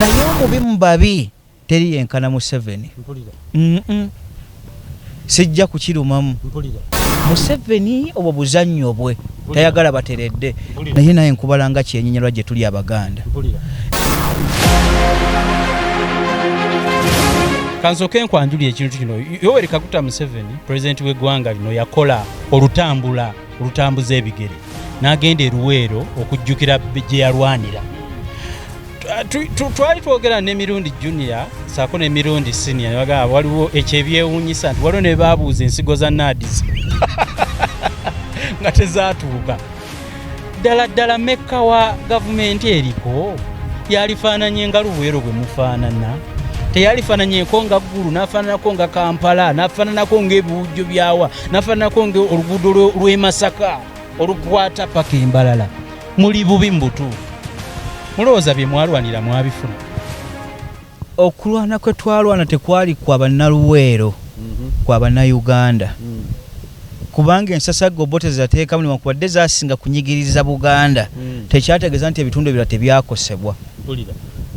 naye omubi mu babi teri yenkana Museveni. Sijja kukirumamu. Museveni obwo buzannyo bwe tayagala bateredde naye naye nkubalanga kyenyinyalwa gye tuli Abaganda. Kansoke nkwanjuli ekintu kino Yoweri Kaguta Museveni president w'eggwanga lino yakola olutambuza ebigere n'agenda e Luweero okujjukira gye yalwanira. Twali twogera n'emirundi junior saako n'emirundi senior nebaga waliwo ekyebyewuunyisa nti waliwo ne baabuuza ensigo za Nadis nga tezaatuuka. Ddala mekka wa gavumenti eriko yalifaananye nga Luweero gwe mufaanana, teyalifaananyeko nga Ggulu, n'afaananako nga Kampala, n'afaananako ng'ebiwujjo byawa, n'afaananako ng'oluguudo lw'e Masaka olukwata paka Embalala. Muli bubi mbutu. Mulowooza bye mwalwanira mwabifuna? Okulwana kwe twalwana tekwali kwa bannaluweero, kwa bannayuganda. Kubanga ensasaggo bote zateekamu newankubadde zasinga kunyigiriza Buganda, tekyategeeza nti ebitundu ebirala tebyakosebwa.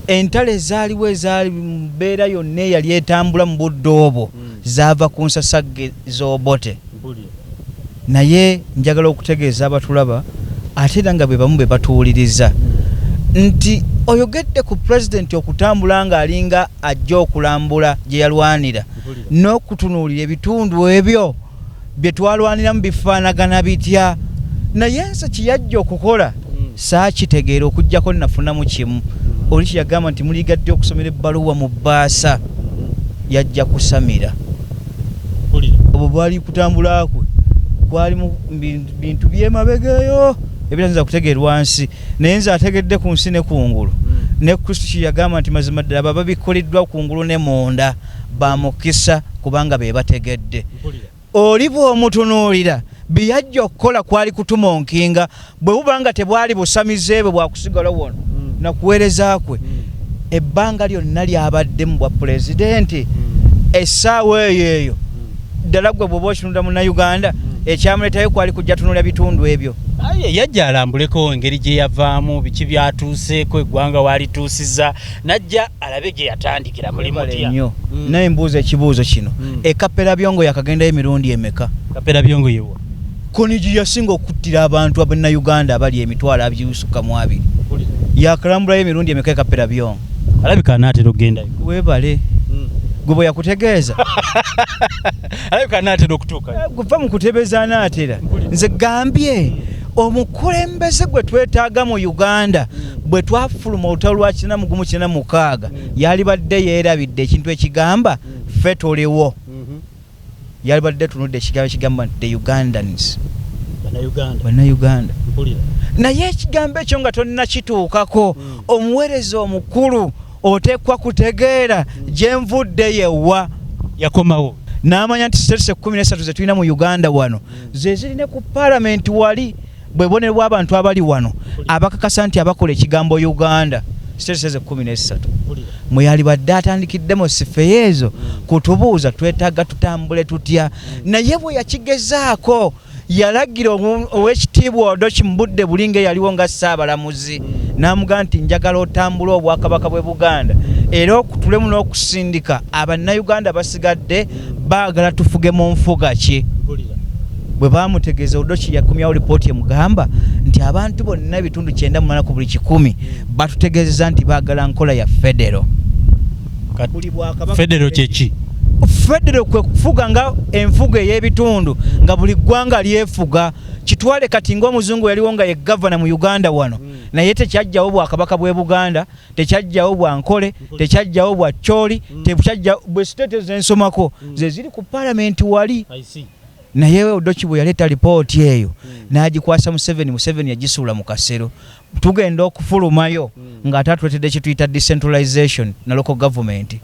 Entale zaaliwo ezaali mbeera yonna eyali etambula mu budde obwo zaava ku nsasagge z'obote. Naye njagala okutegeeza abatulaba ate era nga be bamu be batuwuliriza nti oyogedde ku pulezidenti okutambula ng'alinga ajja okulambula gye yalwanira n'okutunuulira ebitundu ebyo bye twalwaniramu bifaanagana bitya. Naye nsi kiyajja okukola saakitegeera okuggyako nafunamu kimu. Oli kyeyagamba nti muligadde okusomera ebbaluwa mu bbaasa yajja kusamira. Obwo bwali kutambula kwe kwali mu bintu by'emabegeeyo ebitayinza kutegeerwa nsi, naye nze ategedde ku nsi ne kungulu. Ne Kristo kyeyagamba nti mazima ddala baba bikoleddwa kungulu ne munda bamukisa kubanga be bategedde. Oli bw'omutunuulira byajja okukola kwali kutumonkinga bwe bubanga tebwali busamize bwe bwakusigala wano nakuweereza kwe. Ebbanga lyonna lyabaddemu bwa pulezidenti essaawa eyo ddala gwe bw'oba okinunda munnayuganda ekyamuleetayo kwali kujja tunulira bitundu ebyo. Yajja alambuleko engeri gye yavaamu biki byatuuseeko eggwanga waalituusiza najja alabe gye yatandikira mulimu nnyo. Naye mbuuza ekibuuzo kino ekapera byongo yakagendayo emirundi emeka? Kapera byongo yewa koni gye yasinga okuttira abantu abannayuganda abali emitwalo abisukka mu abiri yakalambulayo emirundi emeka ekapera byongo? Alabika anaatera okugendayo. Weebale gwe bwe yakutegeeza alabika anaatera okutuuka guva mu kutebeeza anaatera. Nze gambye omukulembeze gwe twetaaga mu Uganda bwe twafuluma olutalo lwa 1996 yalibadde yeerabidde ekintu ekigamba ffe tuliwo. Yalibadde tunudde ekigambo ekigamba nti the Ugandans, bannayuganda. Naye ekigambo ekyo nga tonnakituukako omuweereza omukulu oteekwa kutegeera gye nvudde yewa yakomawo n'amanya nti state 13 ze tulina mu Uganda wano ze zirine ku paalamenti wali bwe bubonero bw'abantu abali wano abakakasa nti abakola ekigambo Uganda state 13 mwe yalibadde atandikiddemu sifeyo ezo kutubuuza twetaaga tutambule tutya. Naye bwe yakigezaako yalagira ow'ekitiibwa Odoki mu budde bulinga yaliwo nga ssaabalamuzi n'amugamba nti njagala otambula obwakabaka bw'e Buganda era okutulemu n'okusindika abannayuganda basigadde baagala tufuge mu nfuga ki. Bwe baamutegeeza Odoki yakumyawo lipooti emugamba nti abantu bonna ebitundu 98 ku buli 100 batutegeezeza nti baagala nkola ya federo. Federo kyeki? Federo kwe kufuga nga enfuga ey'ebitundu nga buli ggwanga lyefuga. Kitwale kati ng'omuzungu yaliwo nga ye gavana mu Uganda wano naye tekyajjawo bwakabaka bw'e Buganda, tekyajjawo bwa Nkole, tekyajjawo bwa Choli, tekyajjawo bwe state z'ensomako ze ziri ku paalamenti wali. Naye Odoki bwe yaleeta lipooti eyo n'agikwasa Museveni yagisuula mu kasero. Tugenda okufulumayo ng'ate atuleetedde kituyita Decentralization na local government.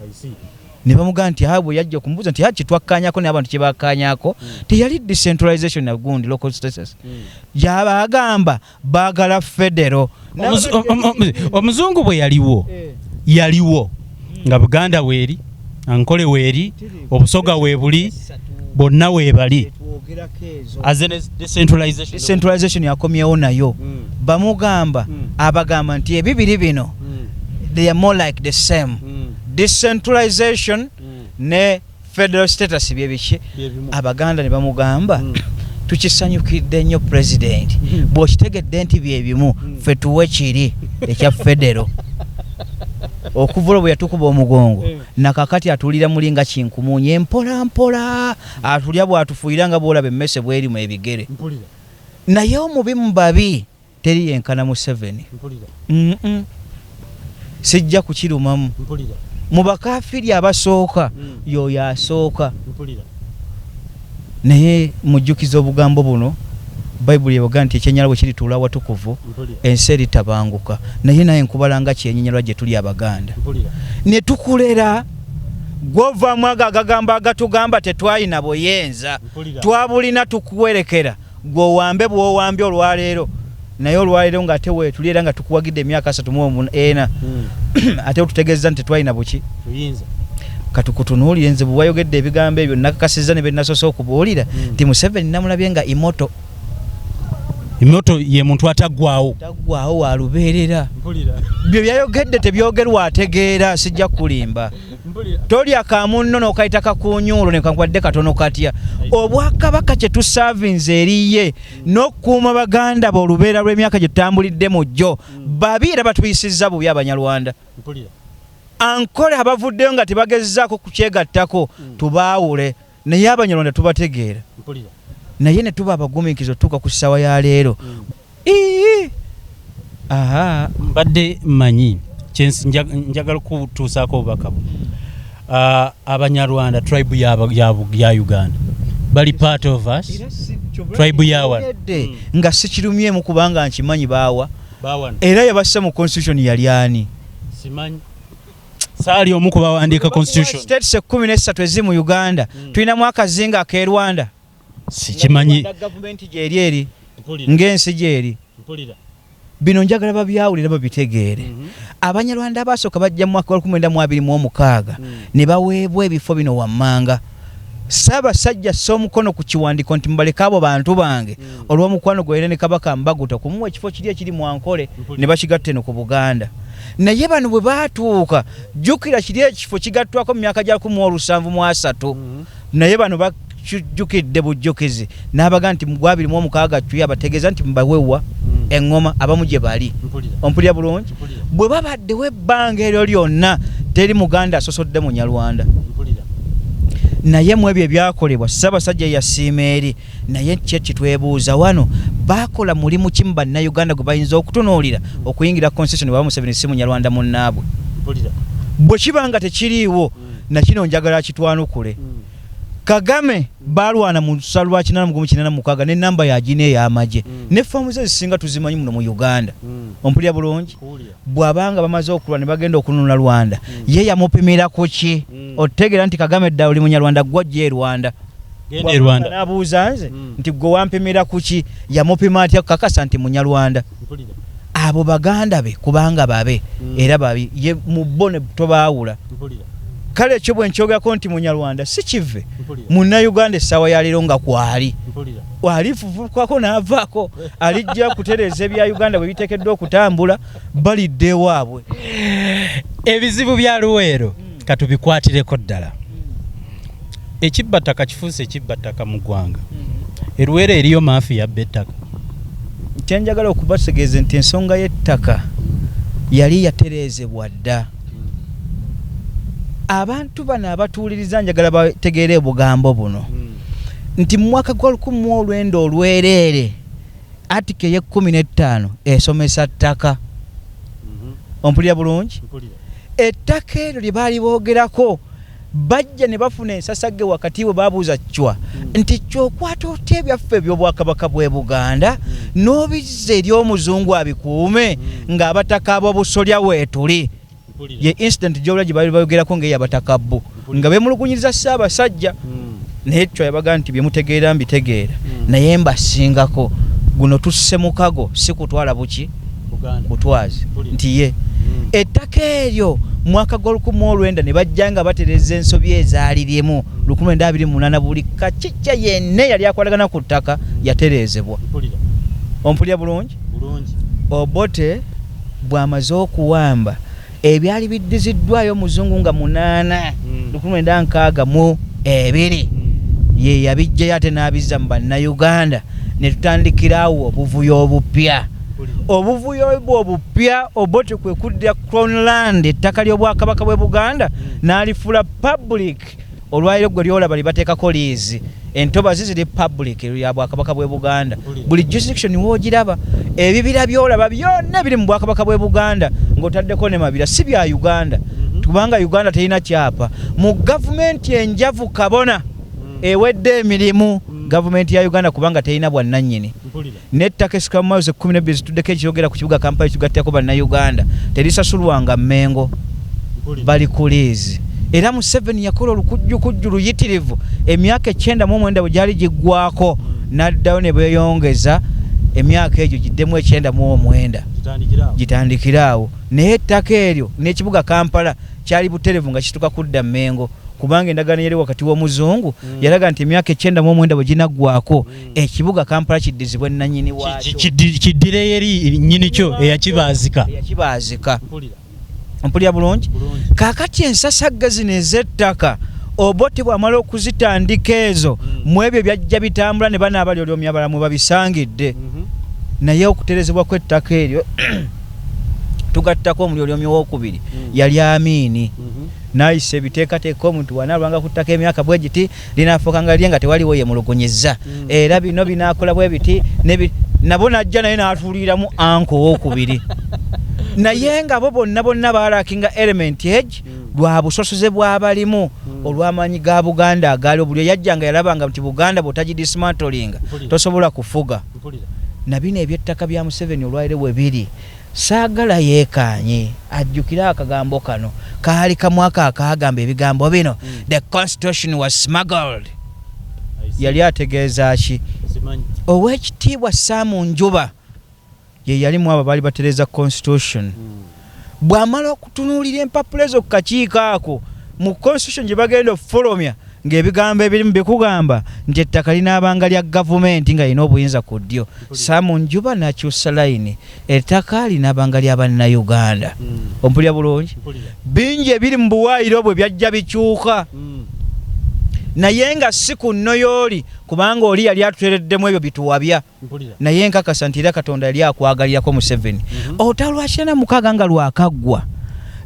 Ne bamugamba nti bwe yajja okumbuuza nti kitwakkaanyako n'abantu kye bakkaanyako teyali Decentralization na gundi local status. Yabagamba baagala federo. Omuzungu bwe yaliwo nga Buganda weeri, Ankole weeri, Obusoga weebuli, bonna weebali. Decentralization yakomyewo nayo. Bamugamba abagamba nti ebibiri bino they are more like the same. Decentralization ne federal status byebiki abaganda ne bamugamba tukisanyukidde nnyo president bw'okitegedde nti byebimu ffe tuwe kiri ekya federal okuvula bwe yatukuba omugongo nakakati atulira mulinga kinkumunye mpola mpola atulya bw'atufuuyira nga bw'olaba emmese bw'eri mu ebigere naye omubi mu babi teri yenkana Museveni sijja kukirumamu mu bakafiri abasooka y'oyo asooka naye mujjukiza obugambo buno bayibuli ebaga nti ekyenyala bwe kirituula awatukuvu ensi eritabanguka naye naye nkubalanga kyenyinyalwa gye tuli abaganda ne tukulera gw'ovaamu ago agagamba agatugamba tetwalina buyenza twabulina tukuwerekera gw'owambe bw'owambye olwaleero naye olwaleero ng'ate weetuli era nga tukuwagidde emyaka 34 ate otutegeeza nti tetwalina buki katukutunuulire nze bwe wayogedde ebigambo ebyo nakakasizza ne bennasosa okubuulira nti Museveni namulabye nga imoto ye muntu ataggwawo walubeerera byo byayogedde tebyogerwa ategeera sijja kulimba tolya kamunno n'okayita kakunyuulo ne kankwadde katono katya obwakabaka kye tusavinze eriye n'okukuuma baganda b'olubeera lw'emyaka gye tutambulidde mu jjo babi era batuyisizza bubi abanyarwanda ankole abavuddeyo nga tebagezzaako kukyegattako tubaawule naye abanyarwanda tubategeera naye ne tuba abagumiikizo tuuka ku ssaawa ya leero mbadde mmanyi njagala kutuusaako obubaka buno abanyarwanda tribe ya Uganda bali part of us tribe yawa nga sikirumyemu kubanga nkimanyi baawa era yabassa mu constitution yali ani simanyi saali omu ku bawandiika constitution states 13 ezi mu Uganda tulinamu akazinga ak'e Rwanda sikimanyi gavumenti gyeri ng'ensi gyeri bino njagala babyawulira babitegeere abanyarwanda abasooka bajja mu mwaka wa 1926 ne baweebwa ebifo bino wammanga Ssaabasajja assa omukono ku kiwandiiko nti mubaleka abo bantu bange olw'omukwano gwere ne Kabaka Mbaguta kumuwa ekifo kiri ekiri mu Ankole ne bakigatte no ku Buganda naye bano bwe baatuuka jjukira kiri ekifo kigattwako mu myaka gya 1703 naye bano bakijjukidde bujjukizi n'abaga nti mu 26 tuya bategeeza nti mbawewa engoma abamu gye bali ompulira bulungi bwe babaddewo ebbanga eryo lyonna teri Muganda asosodde Munyarwanda naye mu ebyo ebyakolebwa Ssaabasajja yasiima eri naye kye kitwebuuza wano bakola mulimu kimu bannayuganda gwe bayinza okutunuulira okuyingira constitution bwa Museveni si Munyarwanda munnaabwe bwe kibanga tekiriiwo nakino njagala kitwanukule Kagame balwana mu salwa 886 ne namba ya gine ya amaje ne fomu ze zisinga tuzimanyi muno mu Uganda ompulya bulungi bwabanga bamaze okulwa ne bagenda okununula Rwanda ye yamupimira kuki otegera nti Kagame dda oli Munyarwanda gwajje Rwanda gende Rwanda nabuuza nze nti gwe wampimira kuki yamupima atya kakasa nti Munyarwanda abo baganda be kubanga babe era babi ye mubone tobaawula kale ekyo bwe nkyogako nti Munyarwanda si kive Munnayuganda essaawa ya leero nga kwali walifuvukako n'avaako alijja kutereeza ebya Uganda bwe biteekeddwa okutambula balidde ewaabwe ebizibu bya Luweero katubikwatireko ddala ekibbattaka kifuuse ekibbattaka mu ggwanga Luweero eriyo maafi yabba ettaka kyenjagala okubategeeza nti ensonga y'ettaka yali yatereezebwa dda abantu bano abatuuliriza njagala bategeere obugambo buno nti mu mwaka gwa 1900 olwereere atike ye 15 esomesa ttaka ompulira bulungi ettaka eryo lye baali boogerako bajja ne bafuna ensasagge wakati we babuuza cwa nti kyokwata otya ebyaffe eby'obwakabaka bw'e Buganda n'obizza eri omuzungu abikuume ng'abataka ab'obusolya weetuli ye incident gy'olwa gye baali bayogerako ng'eyabatakabbu nga beemulugunyiriza Ssaabasajja naye ekyo yabaga nti bye mutegeera mbitegeera naye mbasingako guno tusse mukago si kutwala buki butwazi nti ye ettaka eryo mwaka gwa 1900 ne bajja nga batereza ensobi ezaalirimu 1928 buli kakijja yenna yali akwatagana ku ttaka yatereezebwa ompulya bulungi Obote bw'amaze okuwamba ebyali biddiziddwayo muzungu nga 8 1962 ye yabijjayo ate n'abizza mu bannayuganda ne tutandikirawo obuvuyo obupya. Obuvuyo obupya Obote kwe kuddira Crownland ettaka ly'obwakabaka bw'e Buganda n'alifuula public. Olwaliro gwe lyolaba libateekako liizi entobazi ziri public ya bwakabaka bw'e Buganda. Buli jurisdiction woogiraba ebibira byolaba byonna biri mu bwakabaka bw'e Buganda ng'otaddeko ne mabira si bya Uganda kubanga Uganda terina kyapa. Mu gavumenti enjavu kabona ewedde emirimu gavumenti ya Uganda kubanga terina bwannannyini n'ettaka esikamu miles 12 zituddeko ekirogera ku kibuga Kampala kigattako bannayuganda terisasulwanga Mmengo bali ku liizi. Era Museveni yakola olukujjukujju luyitirivu emyaka 99 bwe gyali giggwako n'addayo ne beeyongeza emyaka egyo giddemu 99 gitandikiraawo naye ettaka eryo n'ekibuga Kampala kyali buterevu nga kituka kudda Mmengo kubanga endagaano yali wakati w'omuzungu yalaga nti emyaka 99 bwe ginaggwako ekibuga Kampala kiddizibwe nannyini waakyo kiddire yeri nnyini kyo eyakibaazika mpulira bulungi. Kaakati ensasagga zino ez'ettaka Obote bw'amala okuzitandika ezo mu ebyo byajja bitambula ne bana abalyolyomya abalamu babisangidde naye okuterezebwa kw'ettaka eryo tugattako omulyolyomyi w'okubiri yali Amini naayise ebiteekateeka omuntu wanaalwanga ku ttaka emyaka bwe giti linaafuuka nga lye nga tewaliwo ye mulugonyezza era bino binaakola bwe biti nabo najja naye n'atuuliramu anko w'okubiri naye nga bo bonna baalakinga element age lwa busosoze bw'abalimu olw'amaanyi ga Buganda agaali buli yajjanga yalabanga nti Buganda bw'otagidismantlinga tosobola kufuga na bino eby'ettaka bya Museveni olwaliro bwe biri. Saagala yeekaanye ajjukira akagambo kano kaali kamwaka akaagamba ebigambo bino the constitution was smuggled. Yali ategeeza ki? Oweekitiibwa Saamu Njuba ye yali mu abo baali batereza constitution. Bw'amala okutunuulira empapula ezo ku kakiiko ako mu constitution gye bagenda ofulumya ng'ebigambo ebirimu bikugamba nti ettaka linaabanga lya gavumenti nga lina obuyinza ku ddyo. Saamu Njuba n'akyusa layini ettaka linaabanga lya bannayuganda. Ompulira bulungi? Bingi ebiri mu buwaayiro bwe byajja bikyuka naye nga si ku nno y'oli kubanga oli yali atutereddemu ebyo bituwabya naye nkakasa nti era Katonda yali akwagalirako Museveni. Otalwakira na 6 nga lwakaggwa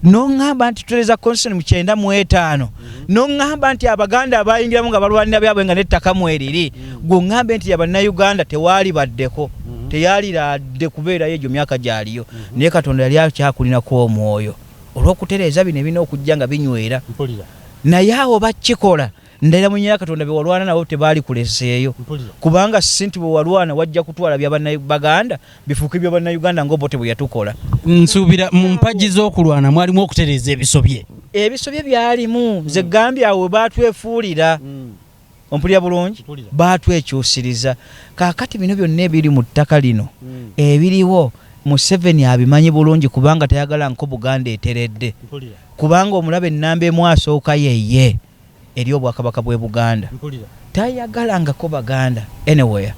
n'oŋŋamba nti tutereza constitution mu 95 n'oŋŋamba nti Abaganda abayingiramu nga balwanira byabwe nga n'ettaka mweriri gw'oŋŋambe nti abannayuganda tewaali baddeko teyaliradde kubeerayo egyo myaka gyaliyo naye Katonda yali akyakulinako omwoyo olw'okutereeza bino ebina okujja nga binywera naye awo bakikola ndera munyera Katonda be walwana nabo tebaali kuleseeyo kubanga sinti bwe walwana wajja kutwala bya bannayuganda bifuuke bya bannayuganda ng'Obote bwe yatukola. Nsuubira mu mpagi z'okulwana mwalimu okutereeza ebisobye byalimu ze Gambia awo baatwefuulira. Ompulira bulungi? Baatwekyusiriza. Kaakati bino byonna ebiri mu ttaka lino ebiriwo Museveni abimanyi bulungi kubanga tayagala nko Buganda eteredde kubanga omulaba ennamba emu asooka yeye eri obwakabaka bw'e Buganda tayagalangako Baganda anywhere.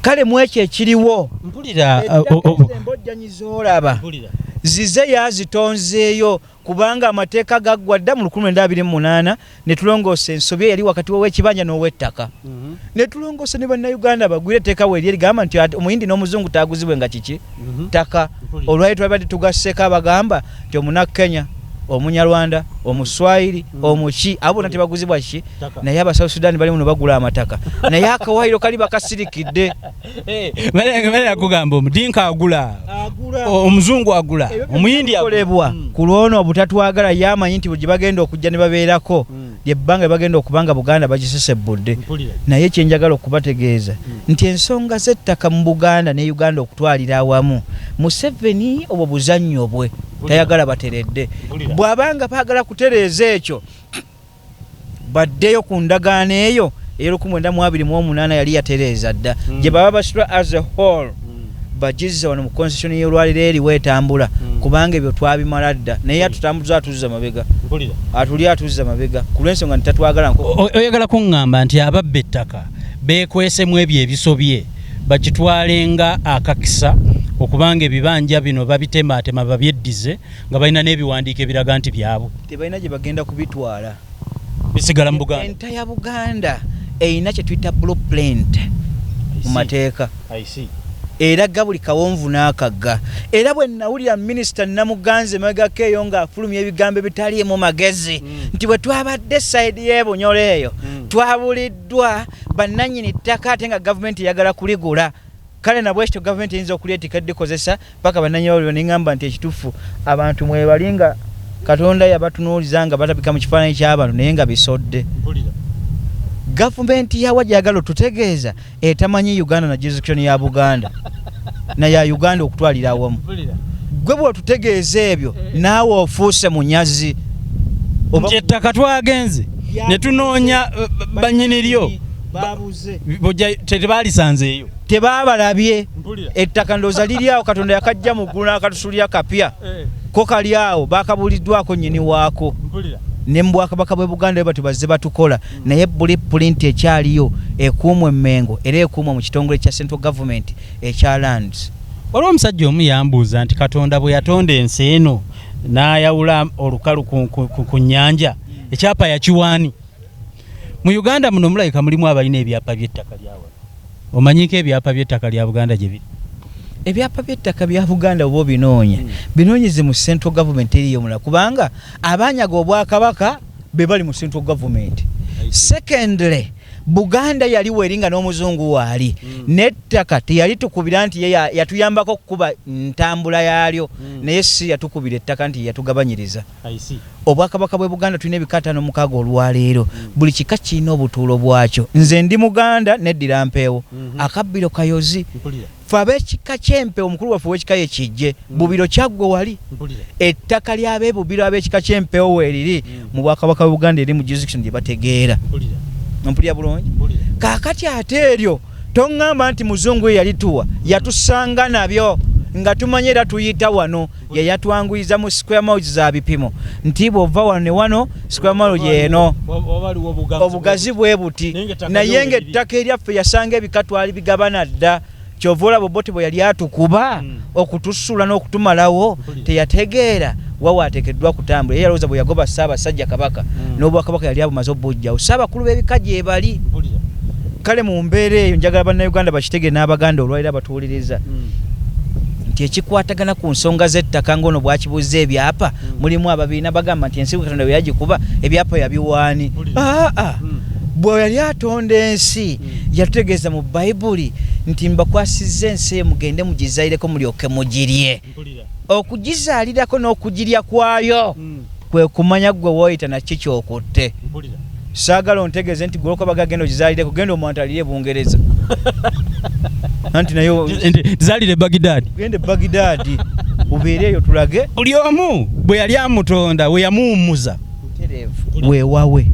Kale mu ekyo ekiriwo embojjanyi z'olaba zize yazitonzeeyo kubanga amateeka gaggwa dda mu 1928 ne tulongoosa ensobi yali wakati w'ekibanja n'ow'ettaka ne tulongoosa ne bannayuganda bagwire etteeka we ligamba nti omuyindi n'omuzungu taaguzibwe nga kiki ttaka. Olwali twabadde tugasseeko abagamba nti Omunnakenya Omunyarwanda Omuswayiri Omuki abo nati baguzibwa ki naye aba South Sudan bali muno bagula amataka naye akawaayiro kali bakasirikidde. Bale akugamba Omudinka agula Omuzungu agula Omuyindi akolebwa ku lwono obutatwagala yamanyi nti bwe bagenda okujja ne babeerako lyebbanga bagenda okubanga Buganda bagisesebudde naye kyenjagala okubategeeza nti ensonga z'ettaka mu Buganda ne Uganda okutwalira awamu Museveni obwo buzannyo bwe tayagala bateredde. Bw'abanga baagala kutereeza ekyo baddeyo ku ndagaano eyo ey'L1928 yali yatereeza dda gye baba basitula as a whole bagizza wano mu constitution y'olwaliro eri weetambula kubanga ebyo twabimala dda naye atutambuza atuzza mabega atuli atuzza mabega ku lw'ensonga nti tatwagala nko. Oyagala kuŋŋamba nti ababba ettaka beekwesemu ebyo ebisobye bakitwalenga akakisa okubanga ebibanja bino babitematema babyeddize nga balina n'ebiwandiiko ebiraga nti byabwe tebalina gye bagenda kubitwala bisigala mu Buganda. Enta ya Buganda eyina kye tuyita blueprint mu mateeka eraga buli kawonvu n'akagga. Era bwe nawulira minisita Namuganze emabegako eyo ng'afulumya ebigambo ebitaliimu magezi nti bwe twabadde sayidi y'Ebunyolo eyo twabuliddwa bannannyini ttaka ate nga gavumenti eyagala kuligula. Kale nabwe ekyo gavumenti eyinza okuleetika edikozesa paka bannannyini bawuliro n'eŋŋamba nti ekituufu abantu mwebalinga Katonda yabatunuuliza nga batabika mu kifaananyi ky'abantu naye nga bisodde. Gavumenti yawa gyagala tutegeeza etamanyi Uganda na jurisdiction ya Buganda na ya Uganda okutwalira awamu. Gwe bwe tutegeeza ebyo naawe ofuuse munyazi. Ettaka twagenze ne tunoonya bannyini lyo babuze tebaalisanzeeyo tebabalabye ettaka ndooza liri awo Katonda yakajja mu ggulu n'akatusulira kapya ko kali awo bakabuliddwako nnyini waako ne mu Bwakabaka bw'e Buganda bwe bazze batukola naye blueprint ekyaliyo ekuumwa emmengo era ekuumwa mu kitongole kya central government ekya lands. Waliwo omusajja omu yambuuza nti Katonda bwe yatonda ensi eno n'ayawula olukalu ku nnyanja ekyapa yakiwaani. Mu Uganda muno mulabika mulimu abalina ebyapa by'ettaka lyawano. Omanyiko ebyapa by'ettaka lya Buganda gye biri? Ebyapa by'ettaka bya Buganda obo binoonya binoonyeze mu central government eriyo mulala kubanga abanyaga Obwakabaka be bali mu central government. Secondly, Buganda yali weringa n'omuzungu waali n'ettaka teyali tukubira nti yatuyambako okukuba ntambula yaalyo naye si yatukubira ettaka nti yatugabanyiriza. Obwakabaka bw'e Buganda tulina ebikata n'omukaaga olwaleero buli kika kirina obutuulo bwakyo. Nze ndi Muganda neddira mpeewo akabbiro kayozi fe ab'ekika ky'empeewo omukulu waffe w'ekika ye kijje bubiro kyaggwe wali ettaka ly'ab'ebubiro ab'ekika ky'empeewo weeriri mu Bwakabaka bw'e Buganda eri mu jurisdiction gye bategeera. Mpulira bulungi kaakati ate eryo toŋŋamba nti muzungu ye yalituwa yatusanga nabyo nga tumanye era tuyita wano ye yatwanguyiza mu square miles za bipimo nti bw'ova wano ne wano square mile yeeno obugazi bwe buti naye ng'ettaka eryaffe yasanga ebikatwali bigabana dda kyova olaba Obote bwe yali atukuba okutusula n'okutumalawo teyategeera wawa ateekeddwa kutambula. Ye yalowooza bwe yagoba Ssaabasajja Kabaka n'Obwakabaka yali abumaze obujjawo Ssaabakulu b'ebika gye bali. Kale mu mbeera eyo njagala bannayuganda bakitege n'Abaganda olwaliro abatuwuliriza nti ekikwatagana ku nsonga z'ettaka ng'ono bwakibuuza ebyapa mulimu ababiina bagamba nti ensi Katonda bwe yagikuba ebyapa yabiwaani. Bwe yali atonda ensi yatutegeeza mu Bayibuli nti mbakwasizza ensi mugende mugizaalireko mulyoke mugirye. Okugizaalirako n'okugirya kwayo kwe kumanya gwe wooyita nakyo kyokutte. Saagala ontegeeze nti goloka bagagenda ogizaalireko genda omwantalire Bungereza anti nayo zaalire Baghdad gende Baghdad ubeere eyo tulage. Buli omu bwe yali amutonda we yamuwummuza weewawe.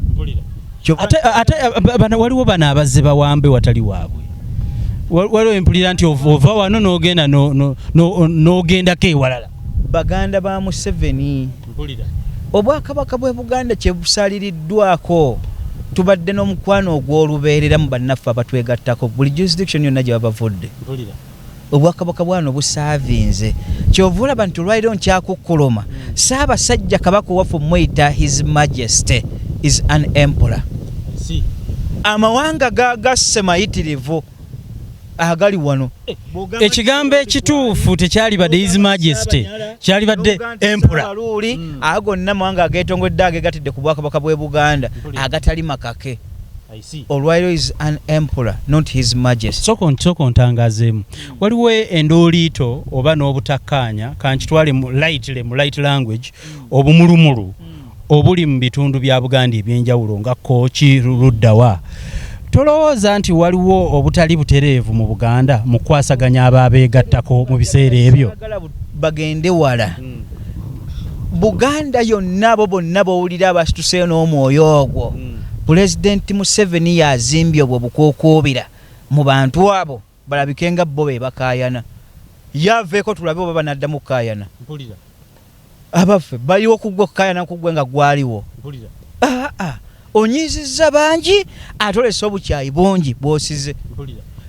Ate waliwo bano abazze bawambe watali waabwe. Waliwo empulira nti ova wano n'ogendako ewalala. Baganda ba Museveni Obwakabaka bw'e Buganda kye busaliriddwako tubadde n'omukwano ogw'olubeerera mu bannaffe abatwegattako buli jurisdiction yonna gye babavudde. Obwakabaka bwano busaavinze kyova olaba nti olwaliro nkyakukkuluma Ssaabasajja Kabaka waffe muyita His Majesty is an emperor. Amawanga gasse mayitirivu agali wano. Ekigambo ekituufu tekyali badde His Majesty kyali badde emperor. Ago gonna amawanga ageetongedde ageegatidde ku Bwakabaka bw'e Buganda agatali makake. Olwaliro is an emperor not His Majesty. Soko ntangazeemu waliwo endooliito oba n'obutakkaanya kankitwale mu light language obumulumulu obuli mu bitundu bya Buganda ebyenjawulo nga Kooki Luddawa. Tolowooza nti waliwo obutali butereevu mu Buganda mu kwasaganya abaabeegattako mu biseera ebyo? Bagende wala. Buganda yonna abo bonna bowulira abasituseyo n'omwoyo ogwo. Pulezidenti Museveni yazimbye obwo bukookobira mu bantu abo balabike nga bo be bakaayana. Yaveeko tulabe oba banaddamu kukaayana. Abaffe baliwo kugwa kukaayana kugwe nga gwaliwo. Onyizizza bangi atolesa obukyayi bungi bw'osize.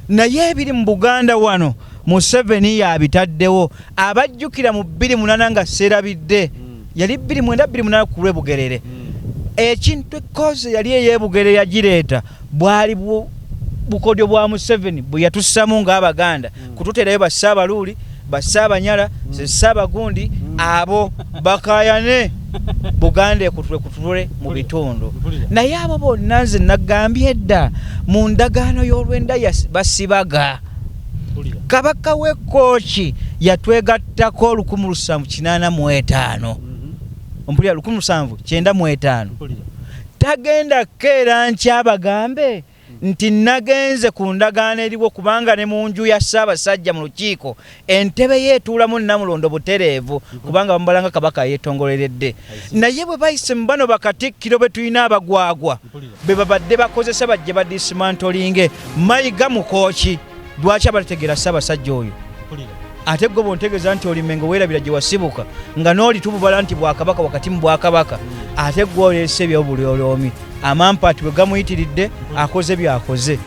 Naye ebiri mu Buganda wano Museveni yabitaddewo abajjukira mu 28 nga serabidde yali 29 ku Lwebugerere ekintu ekoze yali eyebugerere yagireeta bwali bukodyo bwa Museveni bwe yatussamu ng'Abaganda kututerayo bassaabaluuli Bassabanyala Ssaabagundi abo bakayane Buganda ekutule mu bitundu naye abo bonna nze nagambye edda mu ndagaano y'olwenda basibaga Kabaka w'Ekkooki yatwegattako 1785 ompulira 1795 tagenda keera nkyabagambe nti nagenze ku ndagaano eriwo kubanga ne mu nju ya Ssaabasajja mu lukiiko entebe yeetuulamu Namulondo butereevu kubanga bamubalanga Kabaka yeetongoleredde naye bwe bayise mu bano bakatikkiro be tulina abagwagwa be babadde bakozesa bajje badismantolinge Mayiga Mukooki lwaki abategeera Ssaabasajja oyo ate gwe bontegeeza nti olimengo weerabira gye wasibuka nga n'olitububala nti Bwakabaka wakati mu Bwakabaka ate gwe oleese ebyobuli olwomi amampaati bwe gamuyitiridde akoze byakoze